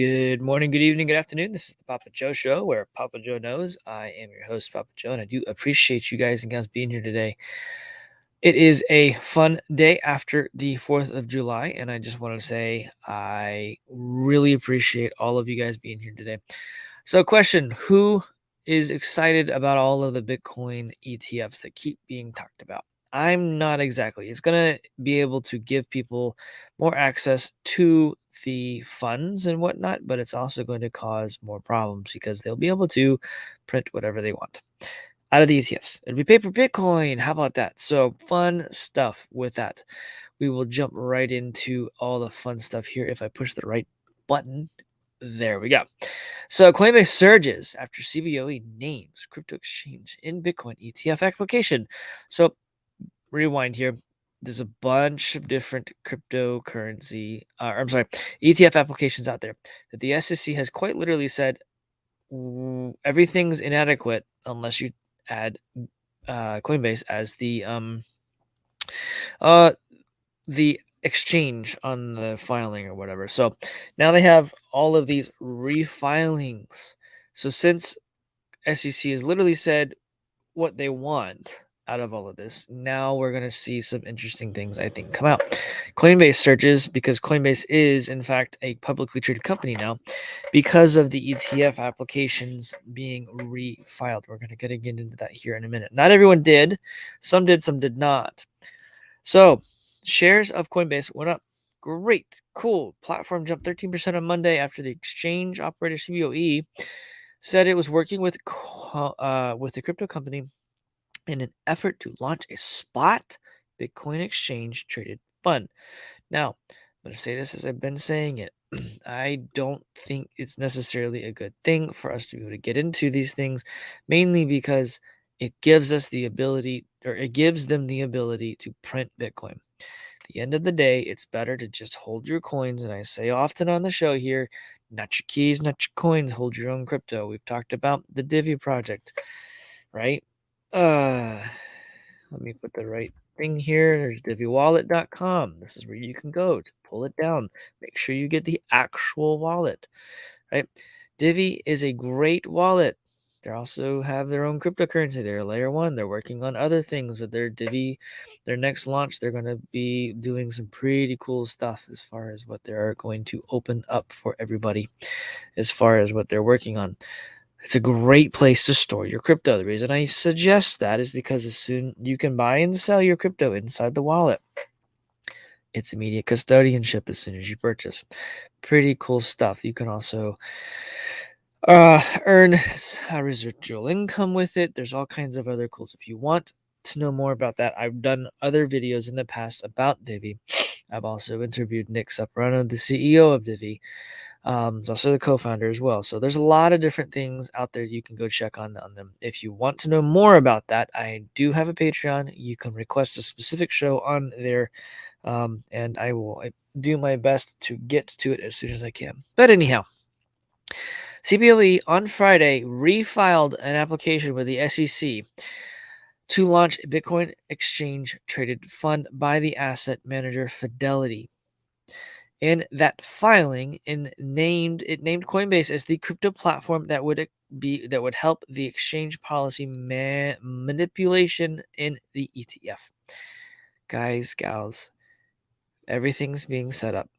Good morning, good evening, good afternoon. This is the Papa Joe Show where Papa Joe knows. I am your host, Papa Joe, and I do appreciate you guys and gals being here today. It is a fun day after the 4th of July, and I just want to say I really appreciate all of you guys being here today. So, question: who is excited about all of the Bitcoin ETFs that keep being talked about? I'm not exactly. It's going to be able to give people more access to the funds and whatnot, but it's also going to cause more problems because they'll be able to print whatever they want out of the ETFs. It'll be paper Bitcoin. How about that? So, fun stuff with that. We will jump right into all the fun stuff here if I push the right button. There we go. So Coinbase surges after CBOE names crypto exchange in Bitcoin ETF application. So rewind here. There's a bunch of different cryptocurrency, ETF applications out there that the SEC has quite literally said everything's inadequate unless you add Coinbase as uh, the exchange on the filing or whatever. So now they have all of these refilings. So since SEC has literally said what they want out of all of this, now we're going to see some interesting things, I think, come out. Coinbase searches because Coinbase is, in fact, a publicly traded company now because of the ETF applications being refiled. We're going to get into that here in a minute. Not everyone did. Some did, some did not. So shares of Coinbase went up. Great, cool. Platform jumped 13% on Monday after the exchange operator CBOE said it was working with the crypto company in an effort to launch a spot Bitcoin exchange traded fund. Now, I'm going to say this as I've been saying it. I don't think it's necessarily a good thing for us to be able to get into these things, mainly because it gives us the ability, or it gives them the ability to print Bitcoin. At the end of the day, it's better to just hold your coins. And I say often on the show here, not your keys, not your coins, hold your own crypto. We've talked about the Divi project, right? Let me put the right thing here. There's DiviWallet.com. This is where you can go to pull it down. Make sure you get the actual wallet, right? Divi is a great wallet. They also have their own cryptocurrency. They're layer one. They're working on other things with their Divi. Their next launch, they're going to be doing some pretty cool stuff as far as what they're going to open up for everybody, as far as what they're working on. It's a great place to store your crypto. The reason I suggest that is because as soon you can buy and sell your crypto inside the wallet. It's immediate custodianship as soon as you purchase. Pretty cool stuff. You can also earn residual income with it. There's all kinds of other cool stuff. If you want to know more about that, I've done other videos in the past about Divi. I've also interviewed Nick Saporano, the CEO of Divi. He's also the co-founder as well. So there's a lot of different things out there you can go check on them. If you want to know more about that, I do have a Patreon. You can request a specific show on there, and I do my best to get to it as soon as I can. But anyhow, CBOE on Friday refiled an application with the SEC to launch a Bitcoin exchange traded fund by the asset manager Fidelity. In that filing, named Coinbase as the crypto platform that would help the exchange policy manipulation in the ETF. Guys, gals, everything's being set up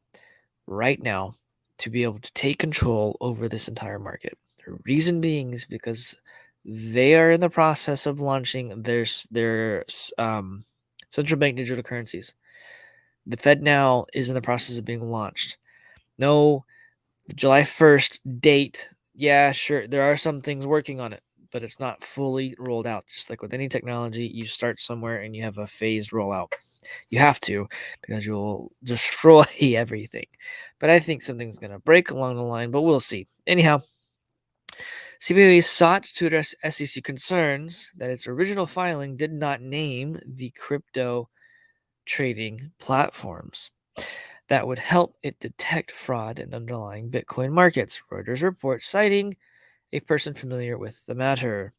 right now to be able to take control over this entire market. The reason being is because they are in the process of launching their central bank digital currencies. The Fed now is in the process of being launched. No, the July 1st date, yeah, sure, there are some things working on it, but it's not fully rolled out. Just like with any technology, you start somewhere and you have a phased rollout. You have to, because you'll destroy everything. But I think something's going to break along the line, but we'll see. Anyhow, CBOE sought to address SEC concerns that its original filing did not name the crypto trading platforms that would help it detect fraud in underlying Bitcoin markets, Reuters report, citing a person familiar with the matter.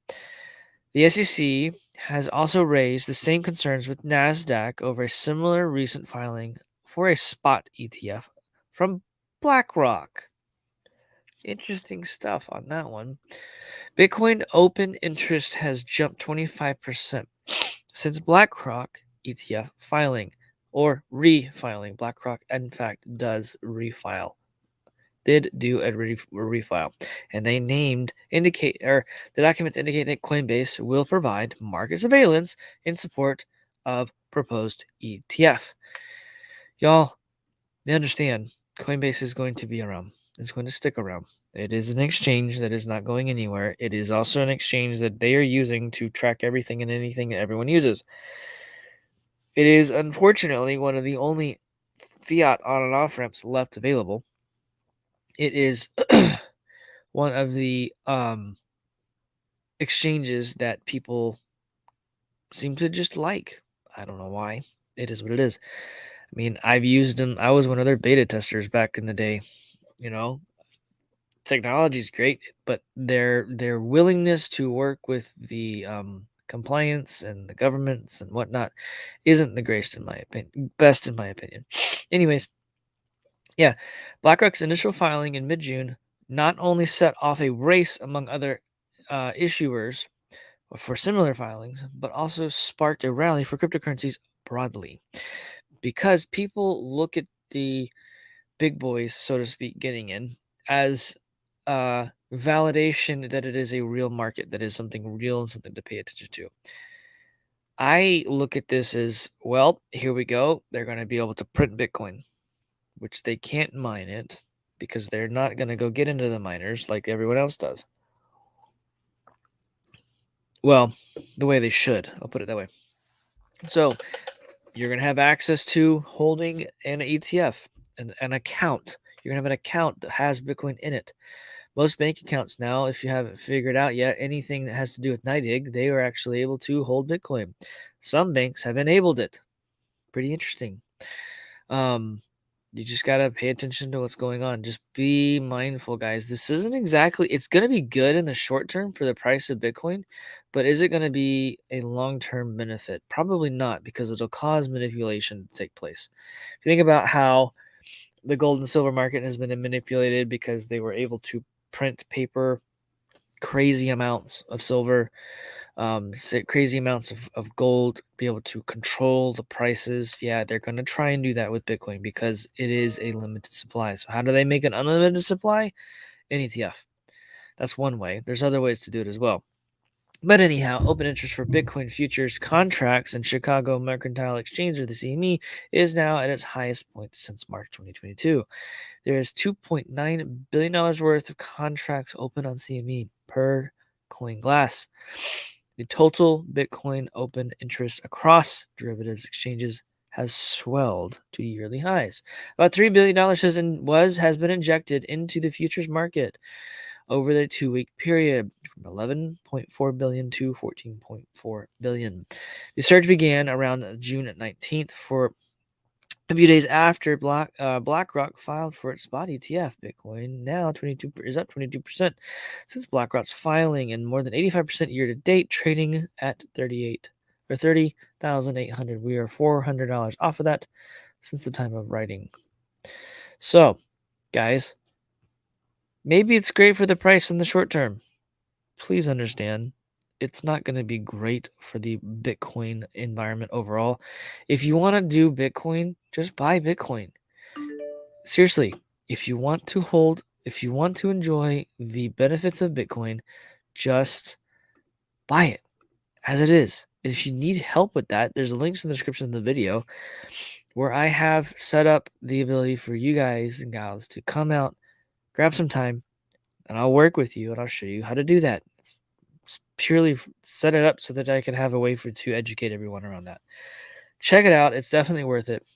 The SEC has also raised the same concerns with NASDAQ over a similar recent filing for a spot ETF from BlackRock. Interesting stuff on that one. Bitcoin open interest has jumped 25% since BlackRock ETF filing or refiling. BlackRock, in fact, does refile. Did do a refile, and they named indicate or the documents indicate that Coinbase will provide market surveillance in support of proposed ETF. Y'all, they understand Coinbase is going to be around. It's going to stick around. It is an exchange that is not going anywhere. It is also an exchange that they are using to track everything and anything that everyone uses. It is unfortunately one of the only fiat on and off ramps left available. It is one of the exchanges that people seem to just like. I don't know why. It is what it is. I mean, I've used them. I was one of their beta testers back in the day. You know, technology is great, but their willingness to work with the compliance and the governments and whatnot isn't the greatest in my opinion. Best in my opinion. Anyways, yeah, BlackRock's initial filing in mid-June not only set off a race among other issuers for similar filings, but also sparked a rally for cryptocurrencies broadly because people look at the big boys, so to speak, getting in as validation that it is a real market, that is something real and something to pay attention to. I look at this as, well, here we go. They're going to be able to print Bitcoin, which they can't mine it because they're not going to go get into the miners like everyone else does. Well, the way they should. I'll put it that way. So you're going to have access to holding an ETF, an account. You're going to have an account that has Bitcoin in it. Most bank accounts now, if you haven't figured out yet, anything that has to do with NYDIG, they are actually able to hold Bitcoin. Some banks have enabled it. Pretty interesting. You just got to pay attention to what's going on. Just be mindful, guys. This isn't exactly, it's going to be good in the short term for the price of Bitcoin, but is it going to be a long term benefit? Probably not, because it'll cause manipulation to take place. If you think about how the gold and silver market has been manipulated because they were able to print paper crazy amounts of silver, crazy amounts of gold, be able to control the prices. Yeah, they're going to try and do that with Bitcoin because it is a limited supply. So, how do they make an unlimited supply? An ETF. That's one way. There's other ways to do it as well. But anyhow, open interest for Bitcoin futures contracts in Chicago Mercantile Exchange, or the CME, is now at its highest point since March 2022. There is $2.9 billion worth of contracts open on CME per CoinGlass. The total Bitcoin open interest across derivatives exchanges has swelled to yearly highs. About $3 billion has been injected into the futures market over the 2-week period, from 11.4 billion to 14.4 billion. The surge began around June 19th for a few days after BlackRock filed for its spot ETF. Bitcoin now 22 is up 22% since BlackRock's filing, and more than 85% year to date, trading at 30,800. We are $400 off of that since the time of writing. So, guys, maybe it's great for the price in the short term. Please understand, it's not going to be great for the Bitcoin environment overall. If you want to do Bitcoin, just buy Bitcoin. Seriously, if you want to enjoy the benefits of Bitcoin, just buy it as it is. If you need help with that, there's links in the description of the video where I have set up the ability for you guys and gals to come out, grab some time, and I'll work with you and I'll show you how to do that. It's purely set it up so that I can have a way to educate everyone around that. Check it out. It's definitely worth it.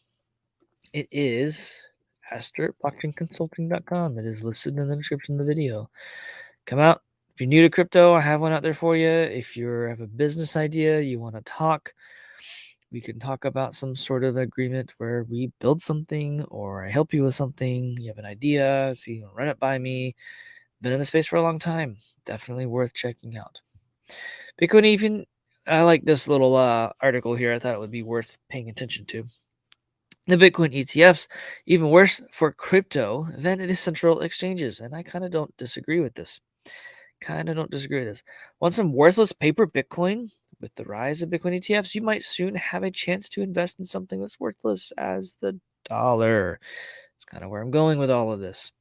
It is AsterBlockchainConsulting.com. It is listed in the description of the video. Come out. If you're new to crypto, I have one out there for you. If you have a business idea, you want to talk, we can talk about some sort of agreement where we build something or I help you with something. You have an idea, so you can run it by me. Been in the space for a long time. Definitely worth checking out. Bitcoin even, I like this little article here. I thought it would be worth paying attention to. The Bitcoin ETFs, even worse for crypto than the central exchanges. And I kind of don't disagree with this. Want some worthless paper Bitcoin? With the rise of Bitcoin ETFs, you might soon have a chance to invest in something that's worthless as the dollar. It's kind of where I'm going with all of this.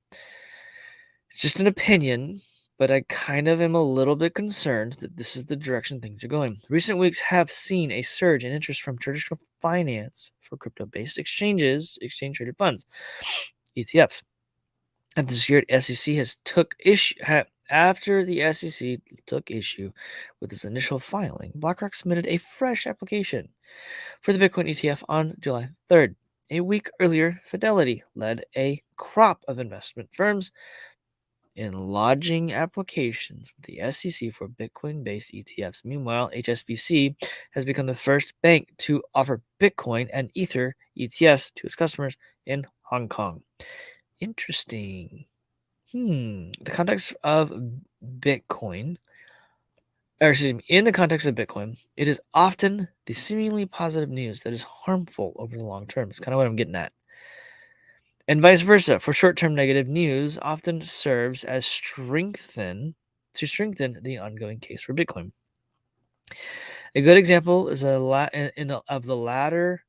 It's just an opinion, but I kind of am a little bit concerned that this is the direction things are going. Recent weeks have seen a surge in interest from traditional finance for crypto-based exchanges, exchange-traded funds, ETFs. After the SEC has took issue after the SEC took issue with its initial filing, BlackRock submitted a fresh application for the Bitcoin ETF on July 3rd. A week earlier, Fidelity led a crop of investment firms in lodging applications with the SEC for Bitcoin-based ETFs. Meanwhile, HSBC has become the first bank to offer Bitcoin and Ether ETFs to its customers in Hong Kong. Interesting. The context of Bitcoin, or excuse me, in the context of Bitcoin, it is often the seemingly positive news that is harmful over the long term. It's kind of what I'm getting at. And vice versa. For short-term negative news often serves as strengthen the ongoing case for Bitcoin. A good example is of the latter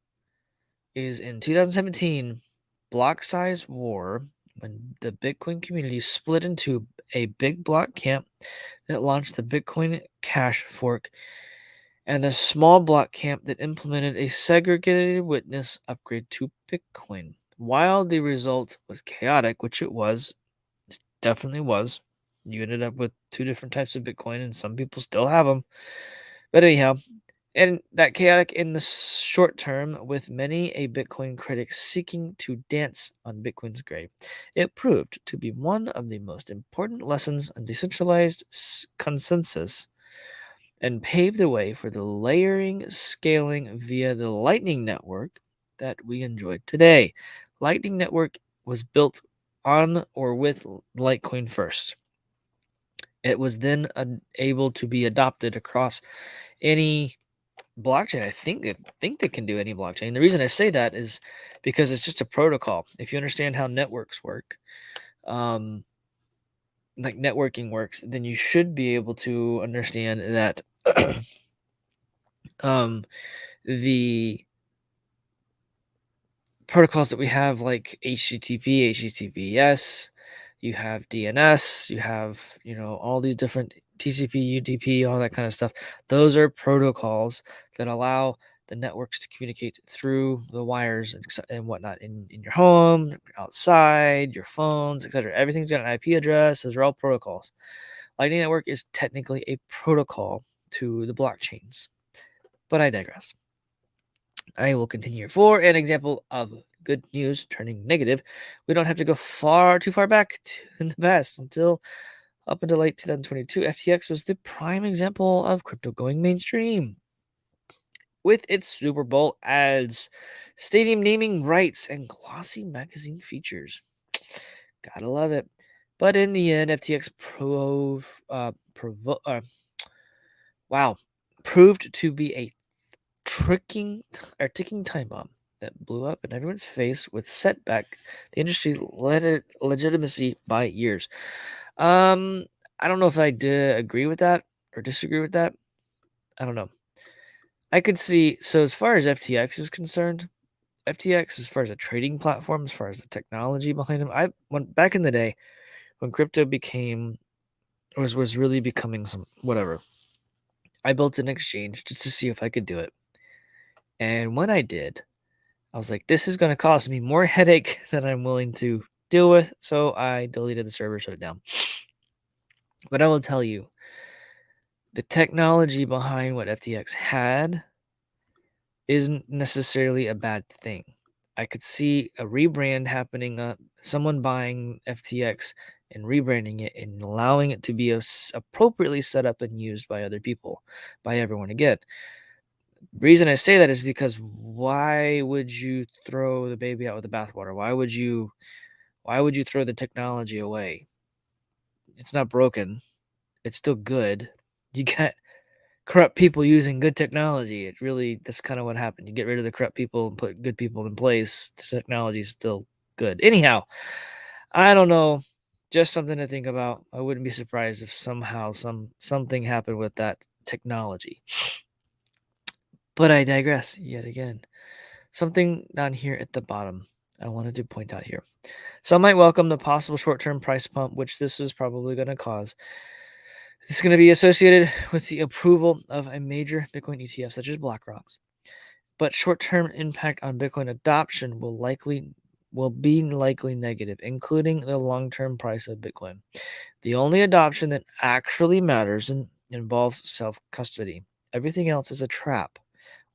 is in 2017, block size war, when the Bitcoin community split into a big block camp that launched the Bitcoin Cash fork and the small block camp that implemented a segregated witness upgrade to Bitcoin. While the result was chaotic, which it was, it definitely was, you ended up with two different types of Bitcoin, and some people still have them. But anyhow, and that chaotic in the short term, with many a Bitcoin critic seeking to dance on Bitcoin's grave, it proved to be one of the most important lessons on decentralized consensus and paved the way for the layering scaling via the Lightning Network that we enjoy today. Lightning Network was built on or with Litecoin first. It was then able to be adopted across any blockchain. I think they can do any blockchain. The reason I say that is because it's just a protocol. If you understand how networks work, um, like networking works, then you should be able to understand that um, the protocols that we have, like HTTP, HTTPS, you have DNS, you have, all these different TCP, UDP, all that kind of stuff. Those are protocols that allow the networks to communicate through the wires and whatnot in your home, outside, your phones, etc. Everything's got an IP address. Those are all protocols. Lightning Network is technically a protocol to the blockchains, but I digress. I will continue. For an example of good news turning negative, we don't have to go too far back in the past up until late 2022. FTX was the prime example of crypto going mainstream with its Super Bowl ads, stadium naming rights, and glossy magazine features. Gotta love it. But in the end, FTX proved to be a ticking time bomb that blew up in everyone's face with setback the industry legitimacy by years. I don't know if I did agree with that or disagree with that. I don't know. I could see, so as far as FTX is concerned, FTX, as far as a trading platform, as far as the technology behind them, when back in the day when crypto was really becoming some whatever, I built an exchange just to see if I could do it. And when I did, I was like, this is going to cost me more headache than I'm willing to deal with. So I deleted the server, shut it down. But I will tell you, the technology behind what FTX had isn't necessarily a bad thing. I could see a rebrand happening, someone buying FTX and rebranding it and allowing it to be appropriately set up and used by other people, by everyone again. Reason I say that is because why would you throw the baby out with the bathwater? Why would you throw the technology away? It's not broken. It's still good. You got corrupt people using good technology. That's kind of what happened. You get rid of the corrupt people and put good people in place. The technology is still good. Anyhow, I don't know. Just something to think about. I wouldn't be surprised if somehow something happened with that technology. But I digress yet again. Something down here at the bottom I wanted to point out here. Some might welcome the possible short-term price pump, which this is probably going to cause. It's going to be associated with the approval of a major Bitcoin ETF such as BlackRock's. But short-term impact on Bitcoin adoption will be likely negative, including the long-term price of Bitcoin. The only adoption that actually matters involves self-custody. Everything else is a trap,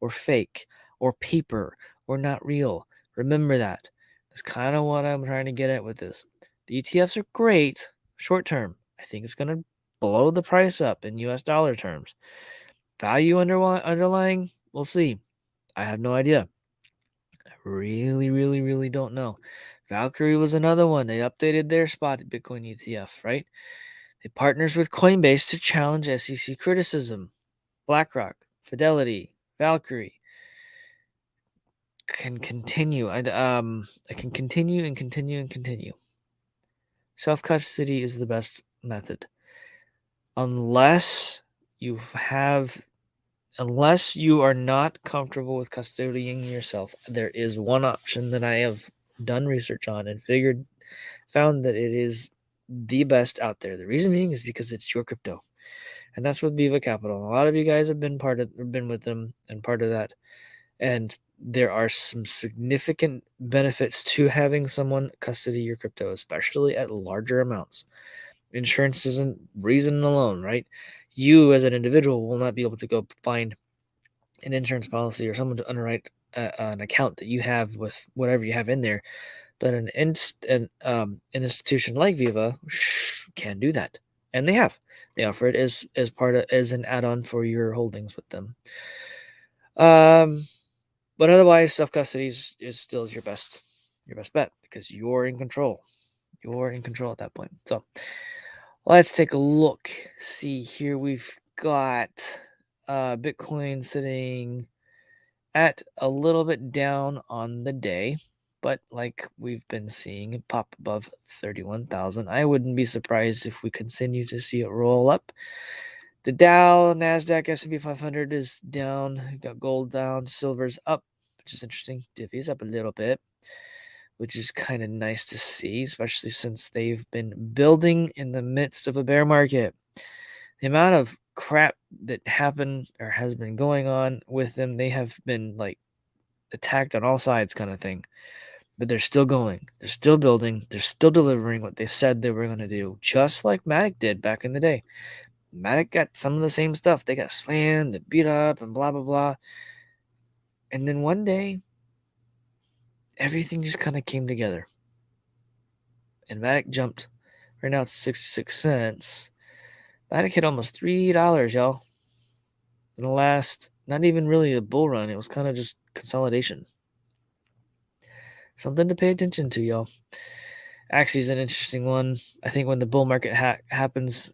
or fake, or paper, or not real. Remember that. That's kind of what I'm trying to get at with this. The ETFs are great short term. I think it's going to blow the price up in US dollar terms. Value underlying, we'll see. I have no idea. I really, really, really don't know. Valkyrie was another one. They updated their spot Bitcoin ETF, right? It partners with Coinbase to challenge SEC criticism. BlackRock, Fidelity, Valkyrie can continue. I can continue and continue and continue. Self custody is the best method, unless you have, unless you are not comfortable with custodying yourself. There is one option that I have done research on and found that it is the best out there. The reason being is because it's your crypto, and that's with Viva Capital. A lot of you guys have been with them and part of that, and there are some significant benefits to having someone custody your crypto, especially at larger amounts. Insurance isn't reason alone, right? You as an individual will not be able to go find an insurance policy or someone to underwrite an account that you have with whatever you have in there. But an institution like Viva can do that, and they have. They offer it as part of as an add-on for your holdings with them. Um, but otherwise, self custody is still your best bet because you're in control. You're in control at that point. So let's take a look. See here, we've got Bitcoin sitting at a little bit down on the day, but like we've been seeing it pop above 31,000. I wouldn't be surprised if we continue to see it roll up. The Dow, Nasdaq, S&P 500 is down. We've got gold down, silver's up, which is interesting. Diffie's up a little bit, which is kind of nice to see, especially since they've been building in the midst of a bear market. The amount of crap that happened or has been going on with them, they have been like attacked on all sides kind of thing. But they're still going. They're still building. They're still delivering what they said they were going to do, just like Matic did back in the day. Matic got some of the same stuff. They got slammed and beat up and blah, blah, blah. And then one day, everything just kind of came together. And Matic jumped. Right now it's 66 cents. Matic hit almost $3, y'all. In the last, not even really a bull run. It was kind of just consolidation. Something to pay attention to, y'all. Axie's an interesting one. I think when the bull market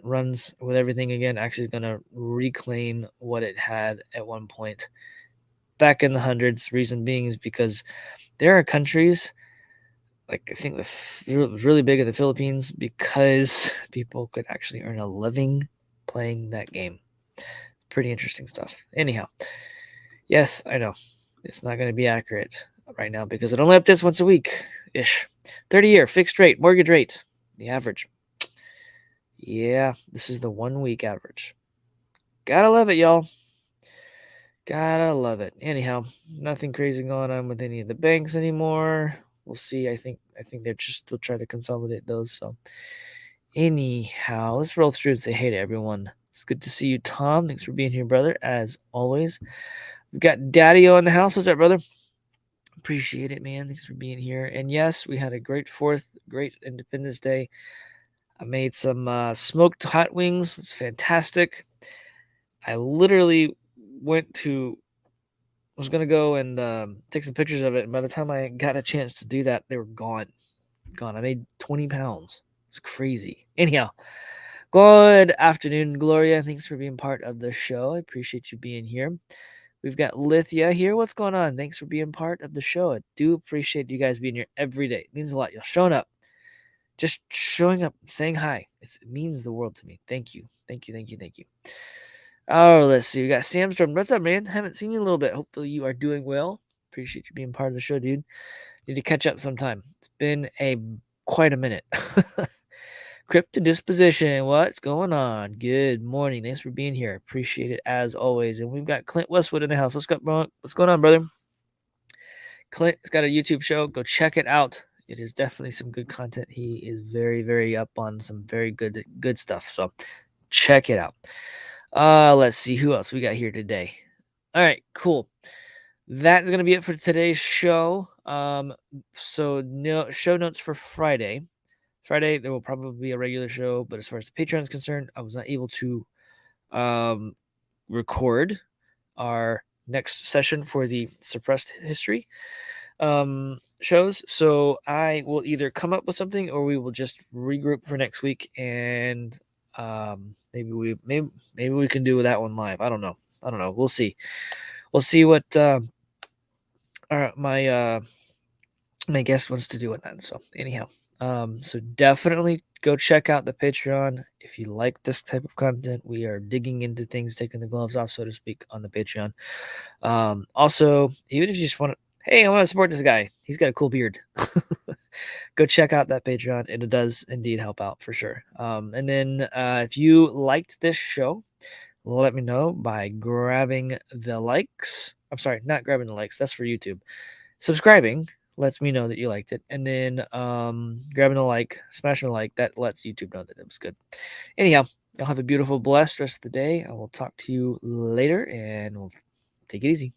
runs with everything again, Axie's going to reclaim what it had at one point back in the hundreds. Reason being is because there are countries, like I think it was really big in the Philippines, because people could actually earn a living playing that game. Pretty interesting stuff. Anyhow, yes, I know it's not going to be accurate right now because it only updates once a week ish. 30-year fixed rate mortgage rate, the average. Yeah, this is the 1 week average. Gotta love it, y'all. Gotta love it. Anyhow, nothing crazy going on with any of the banks anymore. We'll see. I think they're just still trying to consolidate those. So anyhow, let's roll through and say hey to everyone. It's good to see you, Tom. Thanks for being here, brother, as always. We've got Daddy-O in the house. What's up, brother? Appreciate it, man. Thanks for being here. And yes, we had a great great Independence Day. I made some smoked hot wings. It was fantastic. I literally was going to go and take some pictures of it. And by the time I got a chance to do that, they were gone. I made 20 pounds. It's crazy. Anyhow, Good afternoon, Gloria. Thanks for being part of the show. I appreciate you being here. We've got Lithia here. What's going on? Thanks for being part of the show. I do appreciate you guys being here every day. It means a lot. You're showing up. Just showing up, saying hi. It means the world to me. Thank you. Thank you. Thank you. Thank you. Oh, let's see. We got Samstrom. What's up, man? Haven't seen you in a little bit. Hopefully you are doing well. Appreciate you being part of the show, dude. Need to catch up sometime. It's been quite a minute. Crypto disposition. What's going on? Good morning. Thanks for being here. Appreciate it as always. And we've got Clint Westwood in the house. What's up, bro? What's going on, brother? Clint's got a YouTube show. Go check it out. It is definitely some good content. He is very, very up on some very good stuff. So check it out. Let's see who else we got here today. All right, cool. That's gonna be it for today's show. So no show notes for Friday. Friday there will probably be a regular show, but as far as the Patreon is concerned, I was not able to record our next session for the suppressed history shows. So I will either come up with something or we will just regroup for next week and maybe we can do that one live. I don't know. We'll see. We'll see what my my guest wants to do with that. So anyhow, so definitely go check out the Patreon if you like this type of content. We are digging into things, taking the gloves off, so to speak, on the Patreon. Also, even if you just want to, hey, I want to support this guy. He's got a cool beard. Go check out that Patreon. It does indeed help out for sure. And then if you liked this show, let me know by grabbing the likes. I'm sorry, not grabbing the likes. That's for YouTube. Subscribing lets me know that you liked it. And then grabbing a like, smashing a like, that lets YouTube know that it was good. Anyhow, y'all have a beautiful, blessed rest of the day. I will talk to you later and we'll take it easy.